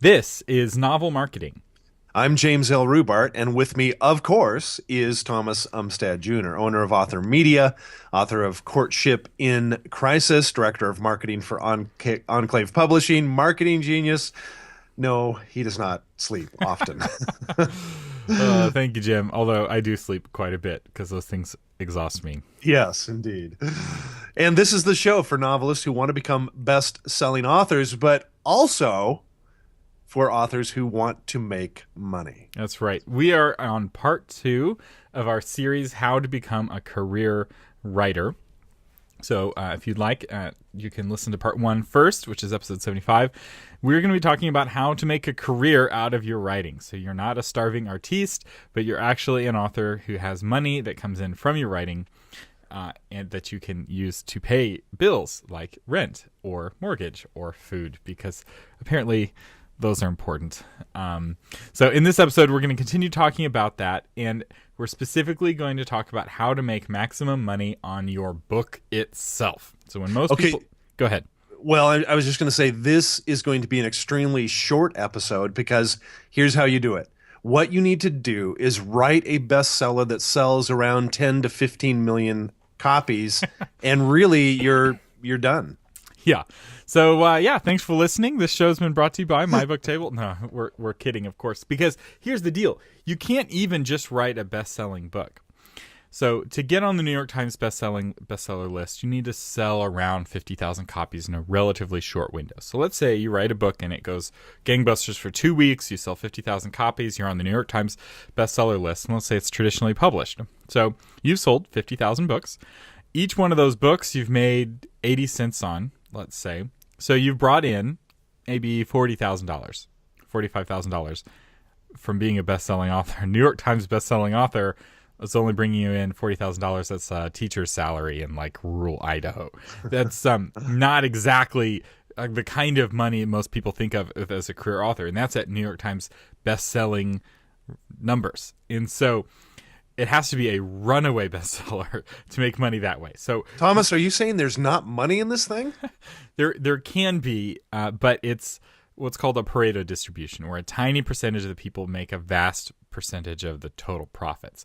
This is Novel Marketing. I'm James L. Rubart, and with me, of course, is Thomas Umstad Jr., owner of Author Media, author of Courtship in Crisis, director of marketing for Enclave Publishing, marketing genius. No, he does not sleep often. Thank you, Jim. Although I do sleep quite a bit because those things exhaust me. Yes, indeed. And this is the show for novelists who want to become best-selling authors, but also for authors who want to make money. That's right. We are on part 2 of our series, How to Become a Career Writer. So if you'd like, you can listen to part 1 first, which is episode 75. We're going to be talking about how to make a career out of your writing. So you're not a starving artiste, but you're actually an author who has money that comes in from your writing and that you can use to pay bills like rent or mortgage or food, because apparently those are important. So in this episode, we're going to continue talking about that, and we're specifically going to talk about how to make maximum money on your book itself. So when most people... Go ahead. Well, I was just going to say this is going to be an extremely short episode because here's how you do it. What you need to do is write a bestseller that sells around 10 to 15 million copies, and really you're done. Yeah. So, thanks for listening. This show's been brought to you by My Book Table. No, we're kidding, of course, because here's the deal. You can't even just write a best-selling book. So to get on the New York Times bestseller list, you need to sell around 50,000 copies in a relatively short window. So let's say you write a book and it goes gangbusters for 2 weeks. You sell 50,000 copies. You're on the New York Times bestseller list. And let's say it's traditionally published. So you've sold 50,000 books. Each one of those books you've made 80 cents on, let's say. So you've brought in maybe $40,000, $45,000 from being a best-selling author. New York Times best-selling author is only bringing you in $40,000. That's a teacher's salary in like rural Idaho. That's not exactly the kind of money most people think of as a career author, and that's at New York Times best-selling numbers. And so it has to be a runaway bestseller to make money that way. So, Thomas, are you saying there's not money in this thing? There can be, but it's what's called a Pareto distribution, where a tiny percentage of the people make a vast percentage of the total profits.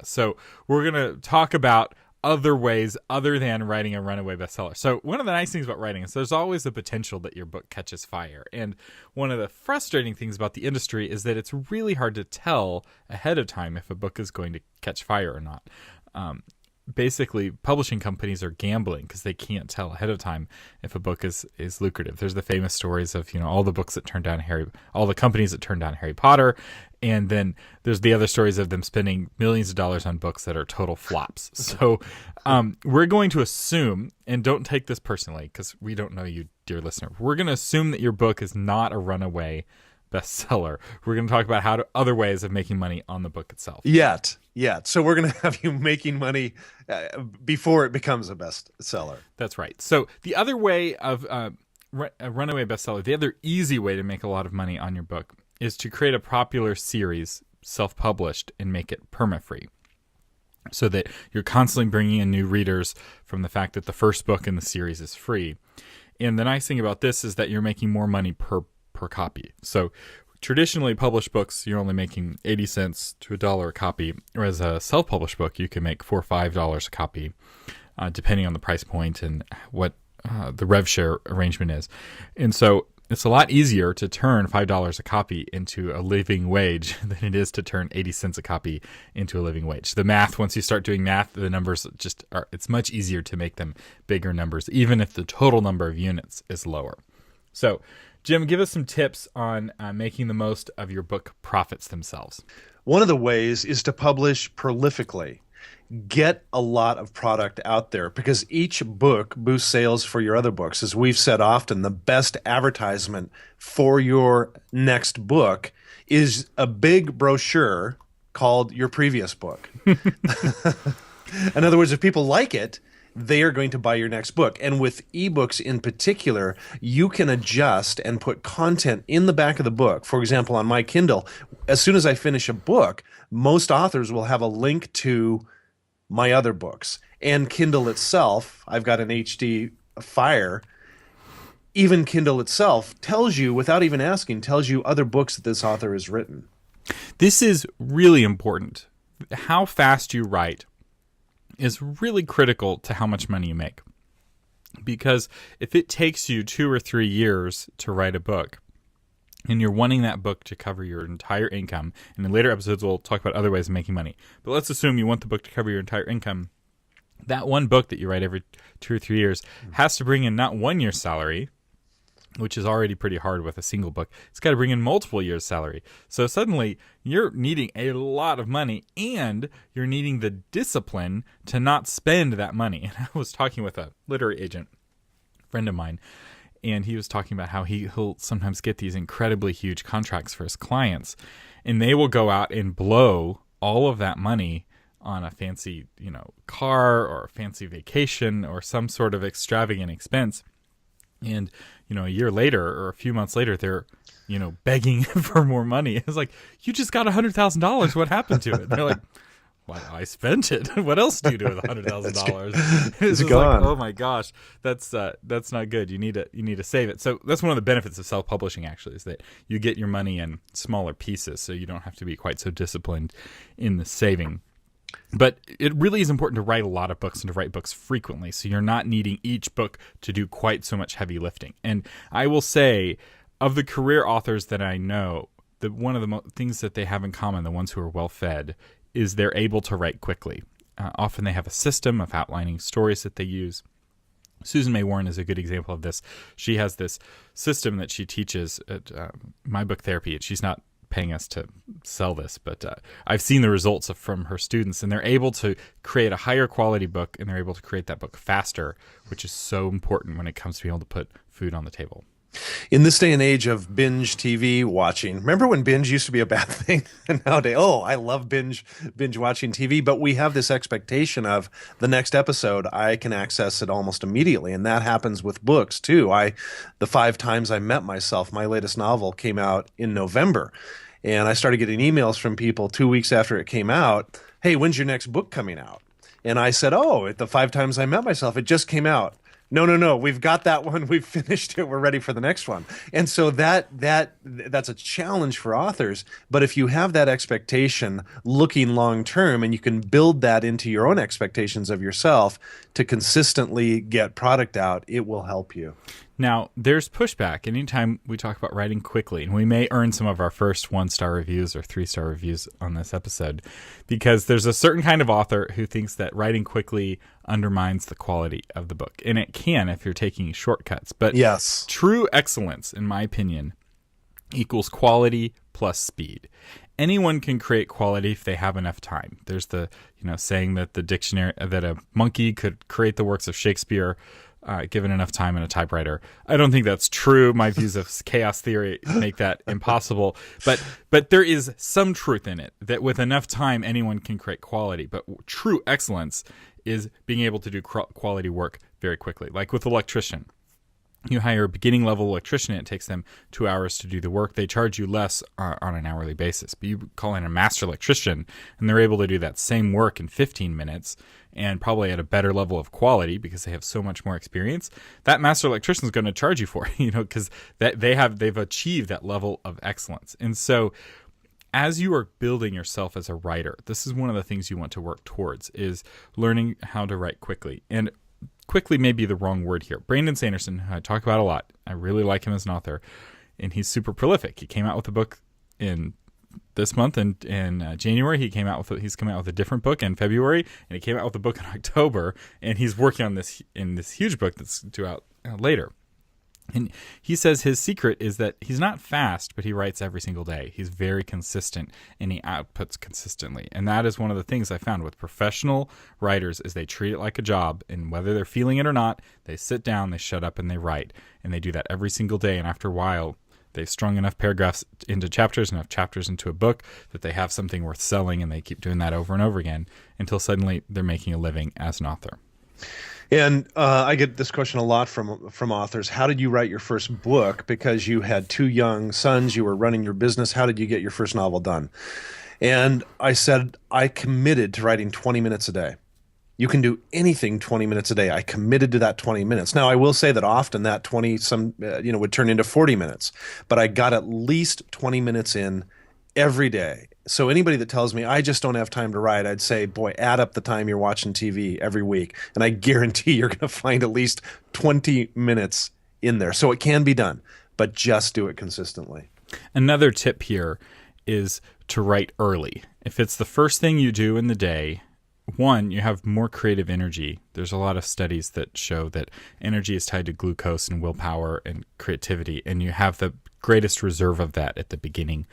So we're going to talk about other ways other than writing a runaway bestseller. So one of the nice things about writing is there's always the potential that your book catches fire. And one of the frustrating things about the industry is that it's really hard to tell ahead of time if a book is going to catch fire or not. Basically, publishing companies are gambling because they can't tell ahead of time if a book is lucrative. There's the famous stories of, all the books that turned down all the companies that turned down Harry Potter. And then there's the other stories of them spending millions of dollars on books that are total flops. So we're going to assume, and don't take this personally because we don't know you, dear listener. We're going to assume that your book is not a runaway bestseller. We're going to talk about other ways of making money on the book itself. Yet. So we're going to have you making money before it becomes a bestseller. That's right. So the other way of a runaway bestseller, the other easy way to make a lot of money on your book is to create a popular series, self-published, and make it perma-free, so that you're constantly bringing in new readers from the fact that the first book in the series is free. And the nice thing about this is that you're making more money per copy. So traditionally published books, you're only making 80 cents to $1 a copy, whereas a self-published book, you can make $4 or $5 a copy, depending on the price point and what the rev share arrangement is. And so it's a lot easier to turn $5 a copy into a living wage than it is to turn 80 cents a copy into a living wage. The math, once you start doing math, the numbers it's much easier to make them bigger numbers, even if the total number of units is lower. So, Jim, give us some tips on making the most of your book profits themselves. One of the ways is to publish prolifically. Get a lot of product out there because each book boosts sales for your other books. As we've said often, the best advertisement for your next book is a big brochure called your previous book. In other words, if people like it, they are going to buy your next book. And with ebooks in particular, you can adjust and put content in the back of the book. For example, on my Kindle, as soon as I finish a book, most authors will have a link to my other books. And Kindle itself, I've got an HD Fire. even Kindle itself tells you, without even asking, tells you other books that this author has written. This is really important. How fast you write is really critical to how much money you make. Because if it takes you 2 or 3 years to write a book, and you're wanting that book to cover your entire income, and in later episodes we'll talk about other ways of making money, but let's assume you want the book to cover your entire income, that one book that you write every 2 or 3 years has to bring in not 1 year's salary, which is already pretty hard with a single book. It's got to bring in multiple years' salary. So suddenly you're needing a lot of money, and you're needing the discipline to not spend that money. And I was talking with a literary agent, friend of mine, and he was talking about how he'll sometimes get these incredibly huge contracts for his clients, and they will go out and blow all of that money on a fancy, car or a fancy vacation or some sort of extravagant expense. And, a year later or a few months later, they're, begging for more money. It's like, you just got $100,000. What happened to it? And they're like, well, I spent it. What else do you do with $100,000? It's gone. like, oh my gosh, that's not good. You need to save it. So that's one of the benefits of self-publishing, actually, is that you get your money in smaller pieces, so you don't have to be quite so disciplined in the saving. But it really is important to write a lot of books and to write books frequently, so you're not needing each book to do quite so much heavy lifting. And I will say, of the career authors that I know, one of the things that they have in common, the ones who are well-fed, is they're able to write quickly. Often they have a system of outlining stories that they use. Susan May Warren is a good example of this. She has this system that she teaches at My Book Therapy, and she's not paying us to sell this, but I've seen the results from her students, and they're able to create a higher quality book, and they're able to create that book faster, which is so important when it comes to being able to put food on the table. In this day and age of binge TV watching, remember when binge used to be a bad thing? And nowadays, I love binge watching TV, but we have this expectation of the next episode, I can access it almost immediately. And that happens with books too. The 5 Times I Met Myself, my latest novel, came out in November. And I started getting emails from people 2 weeks after it came out. Hey, when's your next book coming out? And I said, the 5 Times I Met Myself, it just came out. No. We've got that one. We've finished it. We're ready for the next one. And so that's a challenge for authors. But if you have that expectation looking long term, and you can build that into your own expectations of yourself to consistently get product out, it will help you. Now, there's pushback anytime we talk about writing quickly, and we may earn some of our first 1-star reviews or 3-star reviews on this episode, because there's a certain kind of author who thinks that writing quickly undermines the quality of the book. And it can if you're taking shortcuts. But yes, true excellence, in my opinion, equals quality plus speed. Anyone can create quality if they have enough time. There's the saying that that a monkey could create the works of Shakespeare given enough time in a typewriter. I don't think that's true. My views of chaos theory make that impossible. But there is some truth in it, that with enough time, anyone can create quality. But true excellence is being able to do quality work very quickly. Like with an electrician. You hire a beginning level electrician, and it takes them 2 hours to do the work. They charge you less on an hourly basis. But you call in a master electrician, and they're able to do that same work in 15 minutes and probably at a better level of quality because they have so much more experience. That master electrician is going to charge you for it, because they've achieved that level of excellence. And so as you are building yourself as a writer, this is one of the things you want to work towards, is learning how to write quickly. And quickly may be the wrong word here. Brandon Sanderson, who I talk about a lot, I really like him as an author, and he's super prolific. He came out with a book in this month, and in January he's come out with a different book in February, and he came out with a book in October, and he's working on this huge book that's due out later. And he says his secret is that he's not fast, but he writes every single day. He's very consistent, and he outputs consistently. And that is one of the things I found with professional writers, is they treat it like a job, and whether they're feeling it or not, they sit down, they shut up, and they write. And they do that every single day, and after a while, they've strung enough paragraphs into chapters, enough chapters into a book, that they have something worth selling, and they keep doing that over and over again until suddenly they're making a living as an author. And I get this question a lot from authors. How did you write your first book? Because you had 2 young sons, you were running your business. How did you get your first novel done? And I said, I committed to writing 20 minutes a day. You can do anything 20 minutes a day. I committed to that 20 minutes. Now, I will say that often that 20 would turn into 40 minutes, but I got at least 20 minutes in every day. So anybody that tells me I just don't have time to write, I'd say, boy, add up the time you're watching TV every week, and I guarantee you're going to find at least 20 minutes in there. So it can be done, but just do it consistently. Another tip here is to write early. If it's the first thing you do in the day, one, you have more creative energy. There's a lot of studies that show that energy is tied to glucose and willpower and creativity, and you have the greatest reserve of that at the beginning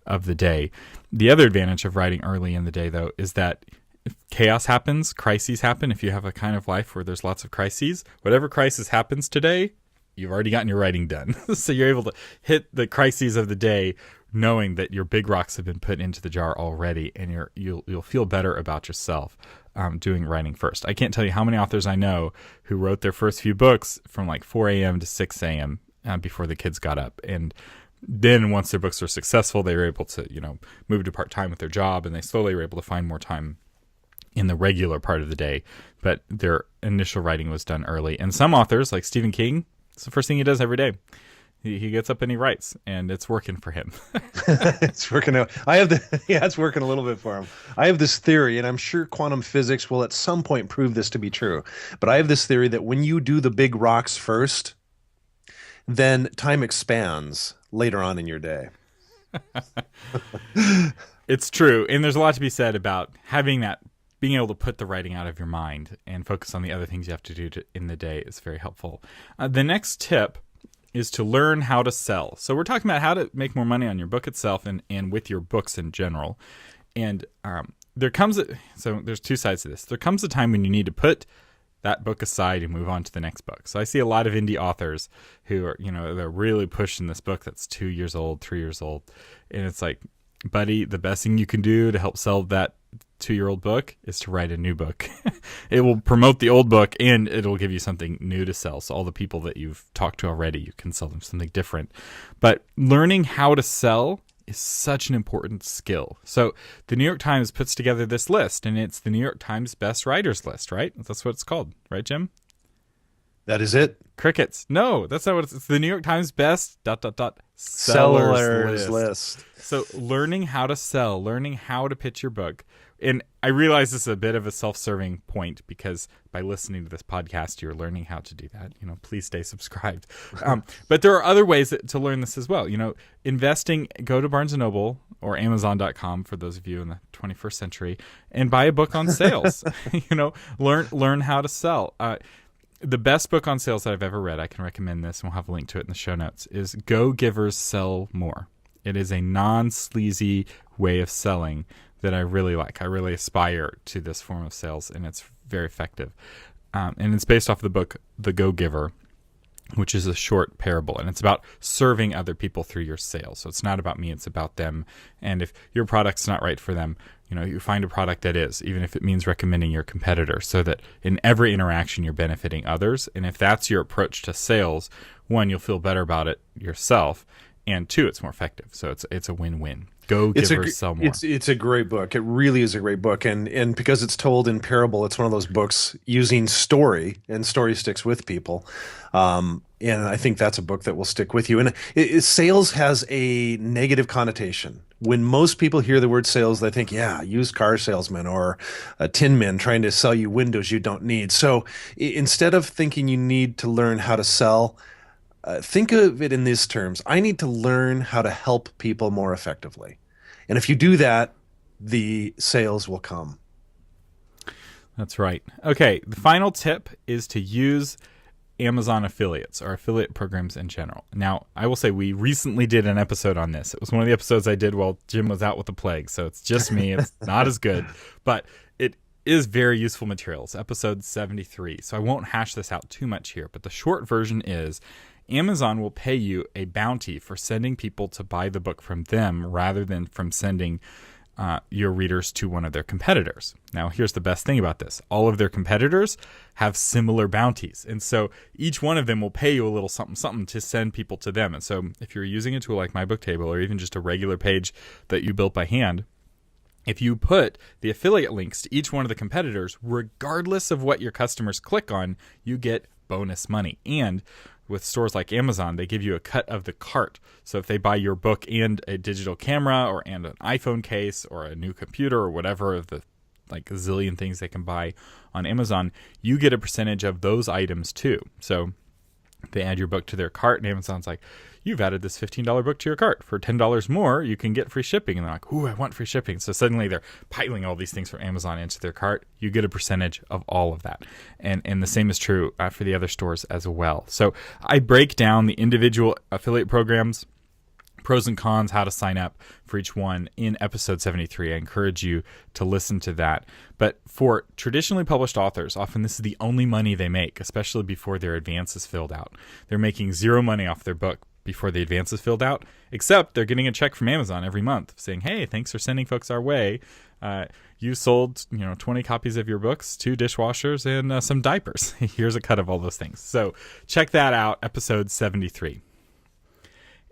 of the day. The other advantage of writing early in the day, though, is that if chaos happens, crises happen. If you have a kind of life where there's lots of crises, whatever crisis happens today, you've already gotten your writing done. So you're able to hit the crises of the day knowing that your big rocks have been put into the jar already, and you'll feel better about yourself doing writing first. I can't tell you how many authors I know who wrote their first few books from like 4 a.m. to 6 a.m. Before the kids got up. And then once their books were successful, they were able to, move to part-time with their job, and they slowly were able to find more time in the regular part of the day. But their initial writing was done early. And some authors, like Stephen King, it's the first thing he does every day. He gets up and he writes, and it's working for him. It's working out. It's working a little bit for him. I have this theory, and I'm sure quantum physics will at some point prove this to be true. But I have this theory that when you do the big rocks first, then time expands later on in your day. It's true. And there's a lot to be said about being able to put the writing out of your mind and focus on the other things you have to do in the day is very helpful. The next tip is to learn how to sell. So we're talking about how to make more money on your book itself and with your books in general. And there's two sides to this. There comes a time when you need to put that book aside and move on to the next book. So I see a lot of indie authors who are, they're really pushing this book that's 2 years old, 3 years old. And it's like, buddy, the best thing you can do to help sell that 2-year-old book is to write a new book. It will promote the old book, and it'll give you something new to sell. So all the people that you've talked to already, you can sell them something different. But learning how to sell is such an important skill. So the New York Times puts together this list, and it's the New York Times Best Writers List, right? That's what it's called, right, Jim? That is it. Crickets. No, that's not what it's the New York Times Best ... Sellers list. So learning how to sell, learning how to pitch your book. And I realize this is a bit of a self-serving point because by listening to this podcast, you're learning how to do that. Please stay subscribed. But there are other ways to learn this as well. Investing, go to Barnes & Noble or Amazon.com for those of you in the 21st century and buy a book on sales. Learn how to sell. The best book on sales that I've ever read, I can recommend this, and we'll have a link to it in the show notes, is Go Givers Sell More. It is a non-sleazy way of selling that I really like. I really aspire to this form of sales, and it's very effective. And it's based off the book The Go Giver, which is a short parable, and it's about serving other people through your sales. So it's not about me, it's about them. And if your product's not right for them, you find a product that is, even if it means recommending your competitor, so that in every interaction you're benefiting others. And if that's your approach to sales, one, you'll feel better about it yourself, and two, it's more effective. So it's a win-win. Go Givers Sell More. It's a great book. It really is a great book. And because it's told in parable, it's one of those books using story, and story sticks with people. And I think that's a book that will stick with you. And sales has a negative connotation. When most people hear the word sales, they think, used car salesman or a tin man trying to sell you windows you don't need. So instead of thinking you need to learn how to sell, think of it in these terms. I need to learn how to help people more effectively. And if you do that, the sales will come. That's right. Okay, the final tip is to use Amazon affiliates or affiliate programs in general. Now, I will say we recently did an episode on this. It was one of the episodes I did while Jim was out with the plague, so it's just me. It's not as good, but it is very useful material. It's episode 73, so I won't hash this out too much here, but the short version is Amazon will pay you a bounty for sending people to buy the book from them rather than from sending your readers to one of their competitors. Now, here's the best thing about this. All of their competitors have similar bounties. And so each one of them will pay you a little something to send people to them. And so if you're using a tool like My Book Table or even just a regular page that you built by hand, If you put the affiliate links to each one of the competitors, regardless of what your customers click on, you get bonus money. And with stores like Amazon, they give you a cut of the cart. So if they buy your book and a digital camera and an iPhone case or a new computer or whatever of the like a zillion things they can buy on Amazon, you get a percentage of those items too. So they add your book to their cart, and Amazon's like, you've added this $15 book to your cart. For $10 more, you can get free shipping. And they're like, ooh, I want free shipping. So suddenly they're piling all these things from Amazon into their cart. You get a percentage of all of that. And the same is true for the other stores as well. So I break down the individual affiliate programs, pros and cons, how to sign up for each one in episode 73. I encourage you to listen to that. But for traditionally published authors, often this is the only money they make, especially before their advance is filled out. They're making zero money off their book before the advance is filled out, except they're getting a check from Amazon every month saying, hey, thanks for sending folks our way. You sold 20 copies of your books, 2 dishwashers, and some diapers. Here's a cut of all those things. So check that out, episode 73.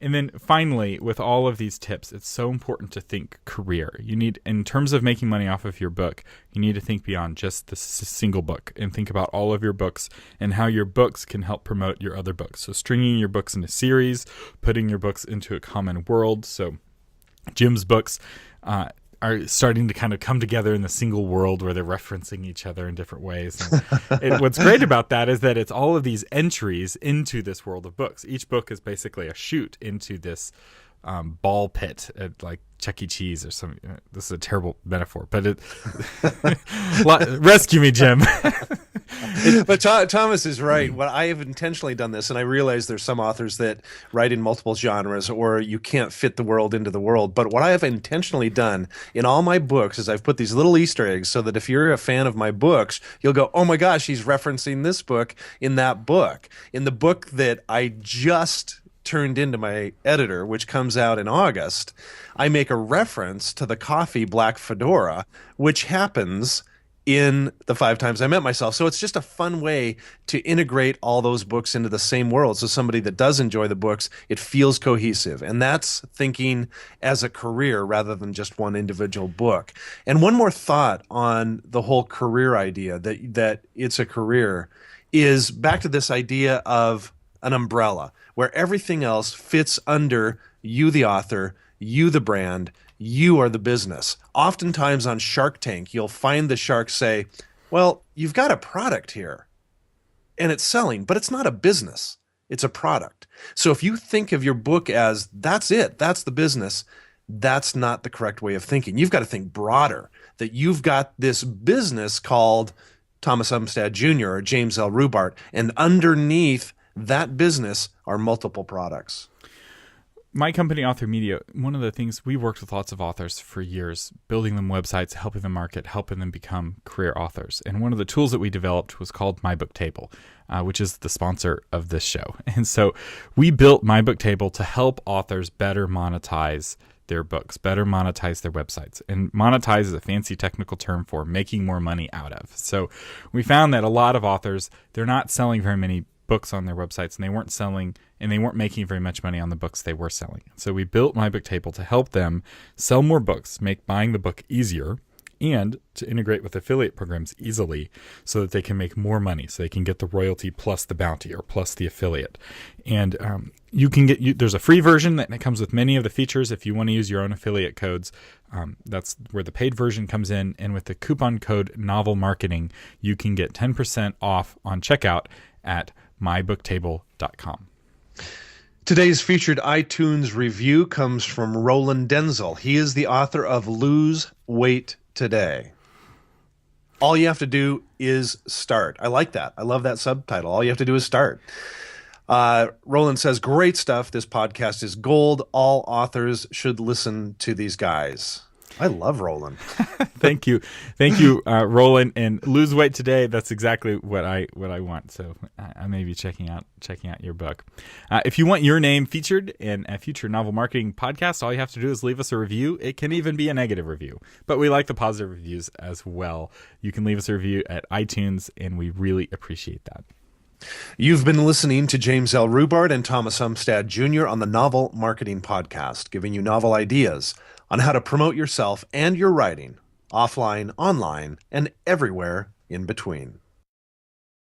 And then finally, with all of these tips, it's so important to think career. You need, in terms of making money off of your book, you need to think beyond just the single book and think about all of your books and how your books can help promote your other books. So stringing your books into series, putting your books into a common world. So Jim's books are starting to kind of come together in the single world where they're referencing each other in different ways. And what's great about that is that it's all of these entries into this world of books. Each book is basically a chute into this ball pit at like Chuck E. Cheese or something. This is a terrible metaphor, but rescue me, Jim. But Thomas is right. Well, I have intentionally done this, and I realize there's some authors that write in multiple genres, or you can't fit the world into the world. But what I have intentionally done in all my books is I've put these little Easter eggs so that if you're a fan of my books, you'll go, oh my gosh, he's referencing this book in that book. In the book that I just turned into my editor, which comes out in August, I make a reference to the coffee Black Fedora, which happens in the 5 Times I Met Myself. So it's just a fun way to integrate all those books into the same world. So somebody that does enjoy the books, it feels cohesive. And that's thinking as a career rather than just one individual book. And one more thought on the whole career idea, that it's a career, is back to this idea of an umbrella where everything else fits under you, the author, you, the brand, you are the business. Oftentimes on Shark Tank, you'll find the shark say, well, you've got a product here and it's selling, but it's not a business. It's a product. So if you think of your book as that's it, that's the business, that's not the correct way of thinking. You've got to think broader, that you've got this business called Thomas Umstattd Jr. or James L. Rubart, and underneath that business are multiple products. My company, Author Media, one of the things, we worked with lots of authors for years, building them websites, helping them market, helping them become career authors. And one of the tools that we developed was called My Book Table, which is the sponsor of this show. And so we built My Book Table to help authors better monetize their books, better monetize their websites. And monetize is a fancy technical term for making more money out of. So we found that a lot of authors, they're not selling very many books on their websites, and they weren't making very much money on the books they were selling. So we built My Book Table to help them sell more books, make buying the book easier, and to integrate with affiliate programs easily so that they can make more money, so they can get the royalty plus the bounty or plus the affiliate. And there's a free version that comes with many of the features. If you want to use your own affiliate codes, that's where the paid version comes in. And with the coupon code Novel Marketing, you can get 10% off on checkout at mybooktable.com. Today's featured iTunes review comes from Roland Denzel. He is the author of Lose Weight Today. All you have to do is start. I like that. I love that subtitle. All you have to do is start. Roland says, great stuff. This podcast is gold. All authors should listen to these guys. I love Roland. Thank you, Roland. And Lose Weight Today. That's exactly what I want. So I may be checking out your book. If you want your name featured in a future novel marketing podcast, all you have to do is leave us a review. It can even be a negative review, but we like the positive reviews as well. You can leave us a review at iTunes, and we really appreciate that. You've been listening to James L. Rubart and Thomas Umstattd Jr. on the Novel Marketing Podcast, giving you novel ideas, on how to promote yourself and your writing offline, online, and everywhere in between.